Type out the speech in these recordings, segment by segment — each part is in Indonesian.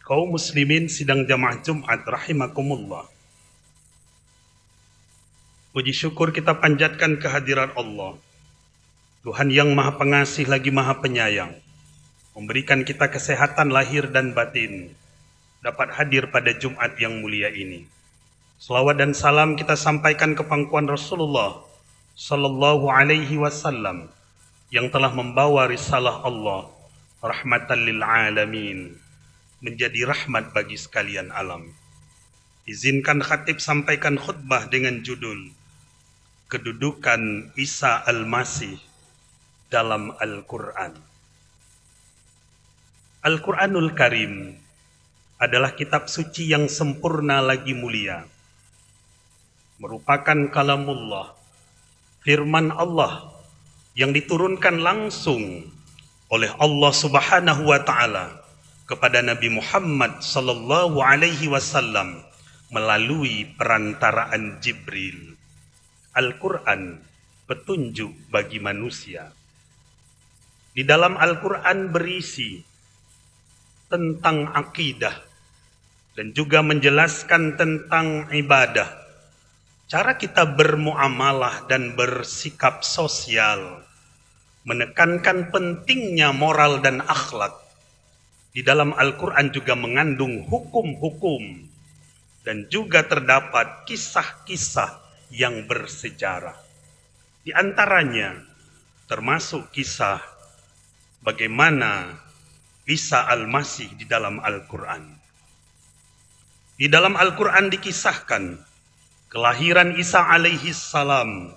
Kaum muslimin sidang jamaah Jumat rahimakumullah. Puji syukur kita panjatkan kehadiran Allah, Tuhan yang maha pengasih lagi maha penyayang, memberikan kita kesehatan lahir dan batin, dapat hadir pada Jumat yang mulia ini. Selawat dan salam kita sampaikan ke pangkuan Rasulullah Sallallahu Alaihi Wasallam yang telah membawa risalah Allah rahmatan lil alamin, menjadi rahmat bagi sekalian alam. Izinkan khatib sampaikan khutbah dengan judul Kedudukan Isa Al-Masih dalam Al-Quran. Al-Quranul Karim adalah kitab suci yang sempurna lagi mulia. Merupakan kalamullah, firman Allah yang diturunkan langsung oleh Allah Subhanahu wa Ta'ala kepada Nabi Muhammad sallallahu alaihi wasallam melalui perantaraan Jibril. Al-Quran petunjuk bagi manusia. Di dalam Al-Quran berisi tentang akidah dan juga menjelaskan tentang ibadah, cara kita bermuamalah dan bersikap sosial, menekankan pentingnya moral dan akhlak. Di dalam Al-Quran juga mengandung hukum-hukum dan juga terdapat kisah-kisah yang bersejarah. Di antaranya termasuk kisah bagaimana Isa Al-Masih di dalam Al-Quran. Di dalam Al-Quran dikisahkan kelahiran Isa alaihi salam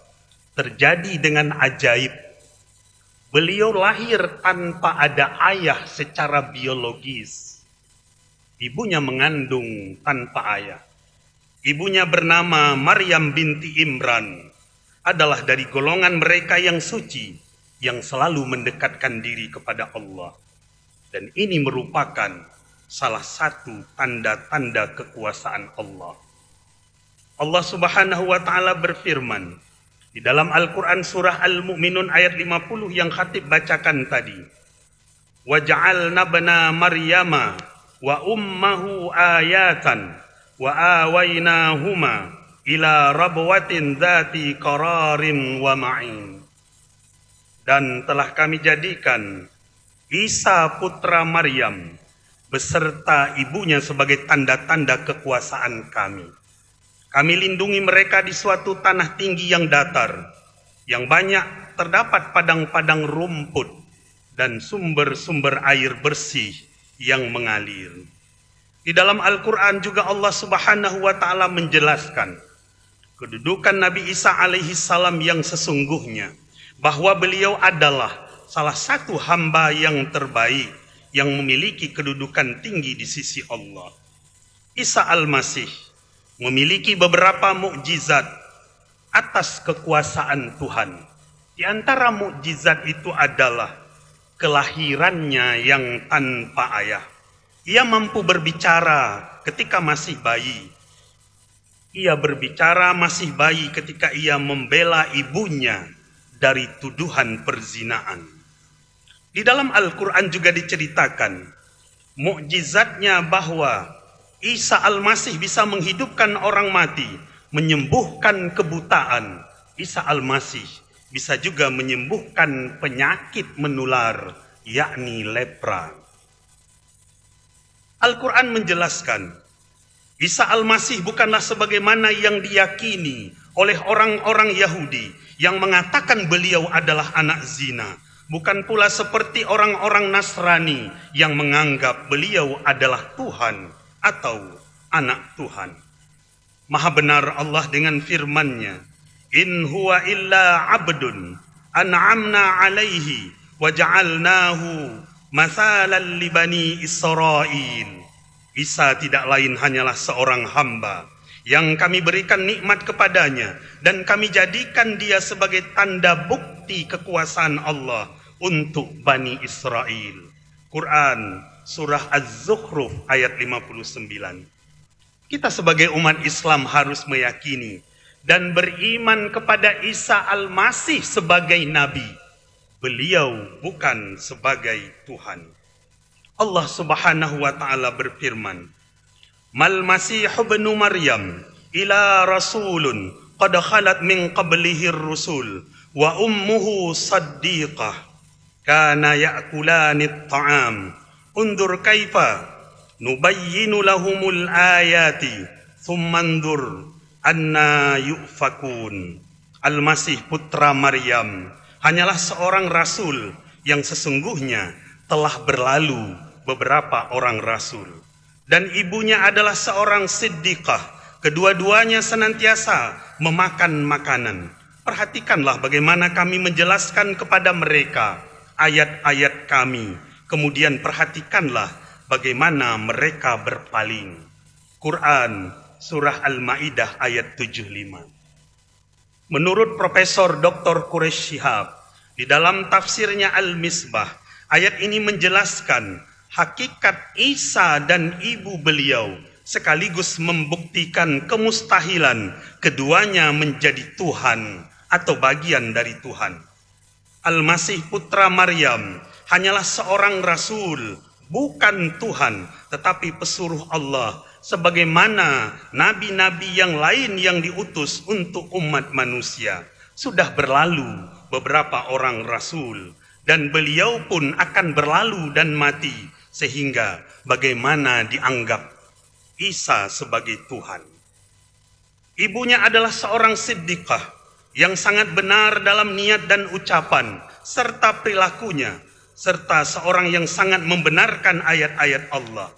terjadi dengan ajaib. Beliau lahir tanpa ada ayah secara biologis. Ibunya mengandung tanpa ayah. Ibunya bernama Maryam binti Imran, adalah dari golongan mereka yang suci, yang selalu mendekatkan diri kepada Allah. Dan ini merupakan salah satu tanda-tanda kekuasaan Allah. Allah Subhanahu wa Ta'ala berfirman di dalam Al-Quran surah Al-Mu'minun ayat 50 yang khatib bacakan tadi. وَجَعَلْنَا ابْنَ مَرْيَمَ وَأُمَّهُ آيَاتًا وَآوَيْنَاهُمَا إِلَى رَبْوَةٍ ذَاتِ قَرَارٍ وَمَعِينٍ. Dan telah kami jadikan Isa putra Maryam beserta ibunya sebagai tanda-tanda kekuasaan kami. Kami lindungi mereka di suatu tanah tinggi yang datar, yang banyak terdapat padang-padang rumput dan sumber-sumber air bersih yang mengalir. Di dalam Al-Quran juga Allah Subhanahu wa Ta'ala menjelaskan kedudukan Nabi Isa alaihi salam yang sesungguhnya, bahwa beliau adalah salah satu hamba yang terbaik yang memiliki kedudukan tinggi di sisi Allah. Isa Al-Masih memiliki beberapa mukjizat atas kekuasaan Tuhan. Di antara mukjizat itu adalah kelahirannya yang tanpa ayah. Ia mampu berbicara ketika masih bayi. Ia berbicara masih bayi ketika ia membela ibunya dari tuduhan perzinaan. Di dalam Al-Quran juga diceritakan mukjizatnya bahwa Isa Al-Masih bisa menghidupkan orang mati, menyembuhkan kebutaan. Isa Al-Masih bisa juga menyembuhkan penyakit menular, yakni lepra. Al-Quran menjelaskan, Isa Al-Masih bukanlah sebagaimana yang diyakini oleh orang-orang Yahudi yang mengatakan beliau adalah anak zina. Bukan pula seperti orang-orang Nasrani yang menganggap beliau adalah Tuhan atau anak Tuhan. Maha benar Allah dengan firman-Nya, In huwa illa abdun an'amna alaihi wa ja'alnahu mathalan li bani Israil. Isa tidak lain hanyalah seorang hamba yang kami berikan nikmat kepadanya dan kami jadikan dia sebagai tanda bukti kekuasaan Allah untuk Bani Israel. Quran surah Az-Zukhruf ayat 59. Kita sebagai umat Islam harus meyakini dan beriman kepada Isa Al-Masih sebagai nabi. Beliau bukan sebagai Tuhan. Allah Subhanahu wa taala berfirman, "Mal Masih ibnu Maryam ila rasulun qad khalat min qablihi ar-rusul wa ummuhu saddiqah kana ya'kulani at-ta'am undur kaifa nubayyinu lahumul ayati thumma andur anna yufakun." Al-Masih putra Maryam hanyalah seorang rasul yang sesungguhnya telah berlalu beberapa orang rasul, dan ibunya adalah seorang siddiqah. Kedua-duanya senantiasa memakan makanan. Perhatikanlah bagaimana kami menjelaskan kepada mereka ayat-ayat kami, kemudian perhatikanlah bagaimana mereka berpaling. Quran surah Al-Maidah ayat 75. Menurut Profesor Dr. Quraish Shihab, di dalam tafsirnya Al-Misbah, ayat ini menjelaskan hakikat Isa dan ibu beliau, sekaligus membuktikan kemustahilan keduanya menjadi Tuhan atau bagian dari Tuhan. Al-Masih putra Maryam hanyalah seorang rasul, bukan Tuhan, tetapi pesuruh Allah, sebagaimana nabi-nabi yang lain yang diutus untuk umat manusia. Sudah berlalu beberapa orang rasul, dan beliau pun akan berlalu dan mati, sehingga bagaimana dianggap Isa sebagai Tuhan. Ibunya adalah seorang siddiqah yang sangat benar dalam niat dan ucapan serta perilakunya, serta seorang yang sangat membenarkan ayat-ayat Allah.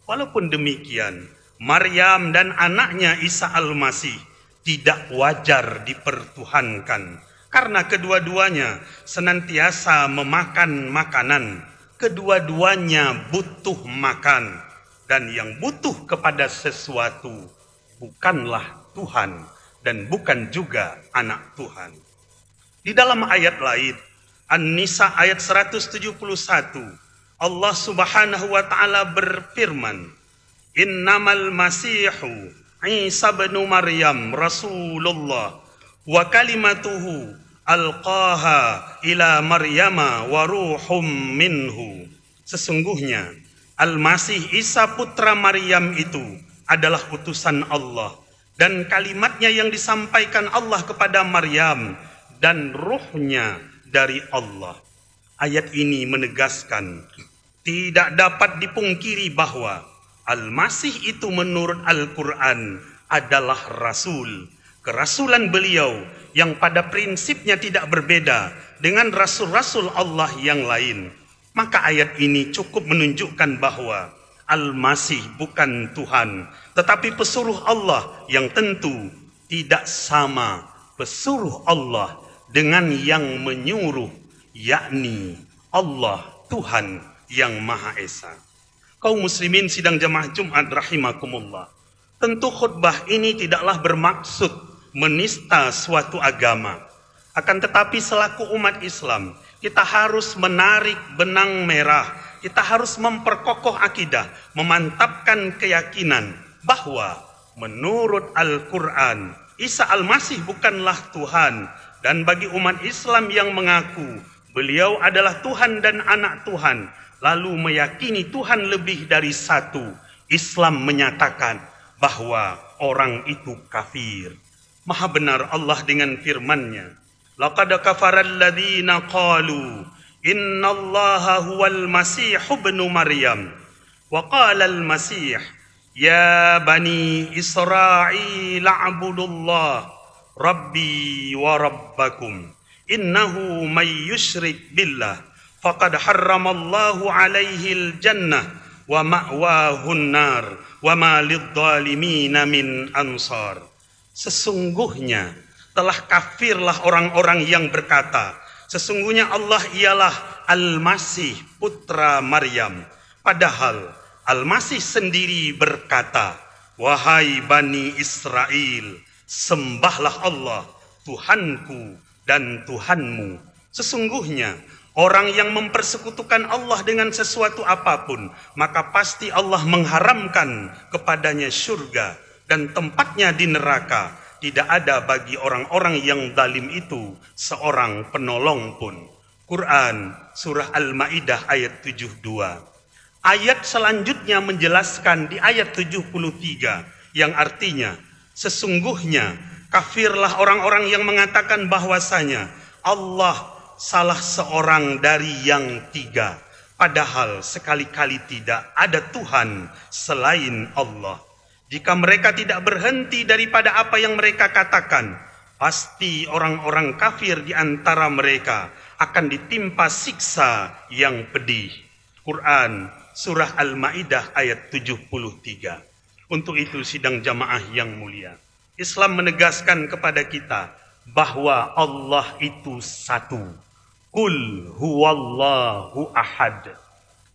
Walaupun demikian, Maryam dan anaknya Isa Al-Masih tidak wajar dipertuhankan, karena kedua-duanya senantiasa memakan makanan. Kedua-duanya butuh makan, dan yang butuh kepada sesuatu bukanlah Tuhan dan bukan juga anak Tuhan. Di dalam ayat lain, An-Nisa ayat 171, Allah Subhanahu wa taala berfirman, "Innamal Masihu Isa bin Maryam Rasulullah wa kalimatuhu alqaha ila Maryama wa ruhum minhu." Sesungguhnya Al-Masih Isa putra Maryam itu adalah utusan Allah, dan kalimatnya yang disampaikan Allah kepada Maryam, dan ruhnya dari Allah. Ayat ini menegaskan tidak dapat dipungkiri bahwa Al-Masih itu menurut Al-Quran adalah Rasul. Kerasulan beliau yang pada prinsipnya tidak berbeda dengan Rasul-Rasul Allah yang lain. Maka ayat ini cukup menunjukkan bahwa Al-Masih bukan Tuhan, tetapi pesuruh Allah yang tentu tidak sama pesuruh Allah dengan yang menyuruh, yakni Allah Tuhan yang Maha Esa. Kaum muslimin sidang jamaah Jumat rahimakumullah, tentu khutbah ini tidaklah bermaksud menista suatu agama. Akan tetapi selaku umat Islam, kita harus menarik benang merah, kita harus memperkokoh akidah, memantapkan keyakinan bahwa menurut Al-Quran, Isa Al-Masih bukanlah Tuhan, dan bagi umat Islam yang mengaku beliau adalah Tuhan dan anak Tuhan, lalu meyakini Tuhan lebih dari satu, Islam menyatakan bahwa orang itu kafir. Maha benar Allah dengan firman-Nya, "Laqad kafara alladziina qalu innallaha huwal Masih ibnu Maryam wa qala al-Masih ya bani Israil a'budullah rabbi wa rabbakum innahu may yusyrik billah faqad harramallahu alaihi al-jannah wa ma'wahun nar wa ma lidzalimina min ansar." Sesungguhnya telah kafirlah orang-orang yang berkata, sesungguhnya Allah ialah Al-Masih putra Maryam. Padahal Al-Masih sendiri berkata, "Wahai Bani Israel, sembahlah Allah, Tuhanku dan Tuhanmu." Sesungguhnya orang yang mempersekutukan Allah dengan sesuatu apapun, maka pasti Allah mengharamkan kepadanya surga, dan tempatnya di neraka. Tidak ada bagi orang-orang yang zalim itu seorang penolong pun. Quran surah Al-Maidah ayat 72. Ayat selanjutnya menjelaskan di ayat 73 yang artinya sesungguhnya kafirlah orang-orang yang mengatakan bahwasanya Allah salah seorang dari yang tiga, padahal sekali-kali tidak ada Tuhan selain Allah. Jika mereka tidak berhenti daripada apa yang mereka katakan, pasti orang-orang kafir di antara mereka akan ditimpa siksa yang pedih. Quran Surah Al-Ma'idah ayat 73. Untuk itu sidang jamaah yang mulia, Islam menegaskan kepada kita bahwa Allah itu satu. Qul huwallahu ahad.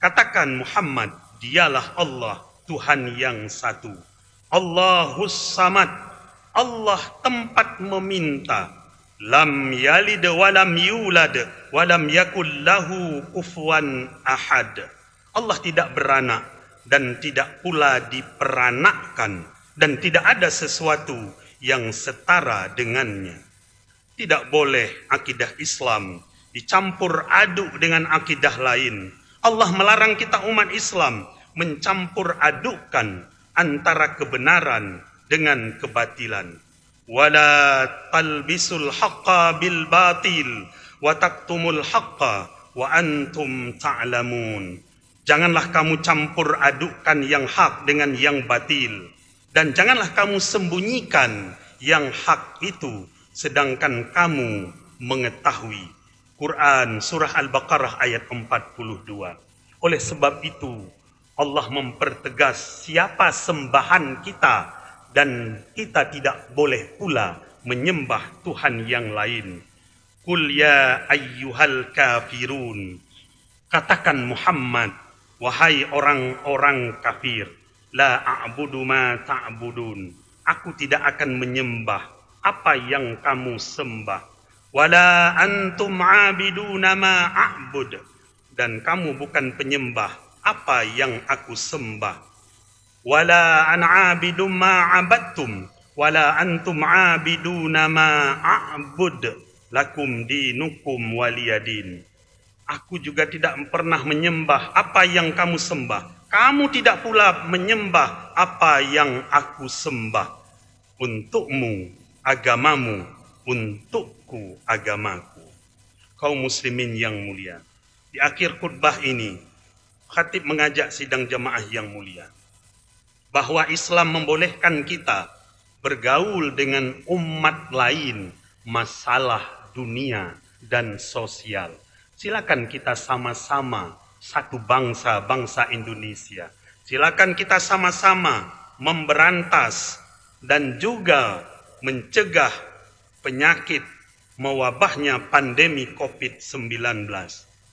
Katakan Muhammad, dialah Allah, Tuhan yang satu. Allahus samad. Allah tempat meminta. Lam yalid walam yulad walam yakul lahu kufuwan ahad. Allah tidak beranak dan tidak pula diperanakkan, dan tidak ada sesuatu yang setara dengannya. Tidak boleh akidah Islam dicampur aduk dengan akidah lain. Allah melarang kita umat Islam mencampur adukkan antara kebenaran dengan kebatilan. Wala talbisul haqqa bil batil wa taktumul haqqa wa antum ta'lamun. Janganlah kamu campur adukkan yang hak dengan yang batil, dan janganlah kamu sembunyikan yang hak itu sedangkan kamu mengetahui. Quran Surah Al-Baqarah ayat 42. Oleh sebab itu Allah mempertegas siapa sembahan kita, dan kita tidak boleh pula menyembah Tuhan yang lain. Qul ya ayyuhal kafirun. Katakan Muhammad, wahai orang-orang kafir, la a'budu ma ta'budun. Aku tidak akan menyembah apa yang kamu sembah. Wala antum 'abiduna ma a'bud. Dan kamu bukan penyembah apa yang aku sembah. Wala ana 'abidum ma 'abadtum wala antum 'abiduna ma a'bud. Lakum dinukum waliyadin. Aku juga tidak pernah menyembah apa yang kamu sembah. Kamu tidak pula menyembah apa yang aku sembah. Untukmu agamamu, untukku agamaku. Kaum muslimin yang mulia, di akhir khutbah ini khatib mengajak sidang jamaah yang mulia bahwa Islam membolehkan kita bergaul dengan umat lain masalah dunia dan sosial. Silakan kita sama-sama satu bangsa, bangsa Indonesia. Silakan kita sama-sama memberantas dan juga mencegah penyakit mewabahnya pandemi COVID-19.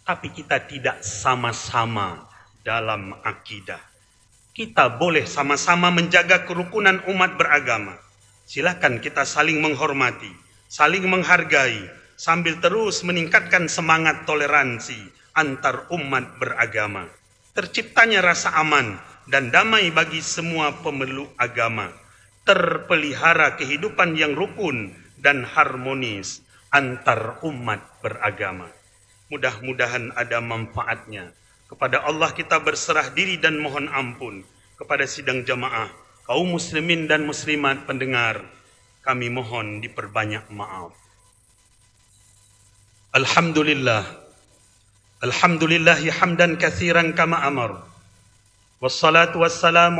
Tapi kita tidak sama-sama dalam akidah. Kita boleh sama-sama menjaga kerukunan umat beragama. Silakan kita saling menghormati, saling menghargai, sambil terus meningkatkan semangat toleransi antar umat beragama. Terciptanya rasa aman dan damai bagi semua pemeluk agama. Terpelihara kehidupan yang rukun dan harmonis antar umat beragama. Mudah-mudahan ada manfaatnya. Kepada Allah kita berserah diri dan mohon ampun. Kepada sidang jamaah, kaum muslimin dan muslimat pendengar, kami mohon diperbanyak maaf. Alhamdulillah. Alhamdulillahi hamdan katsiran kama amar. Wassalatu wassalamu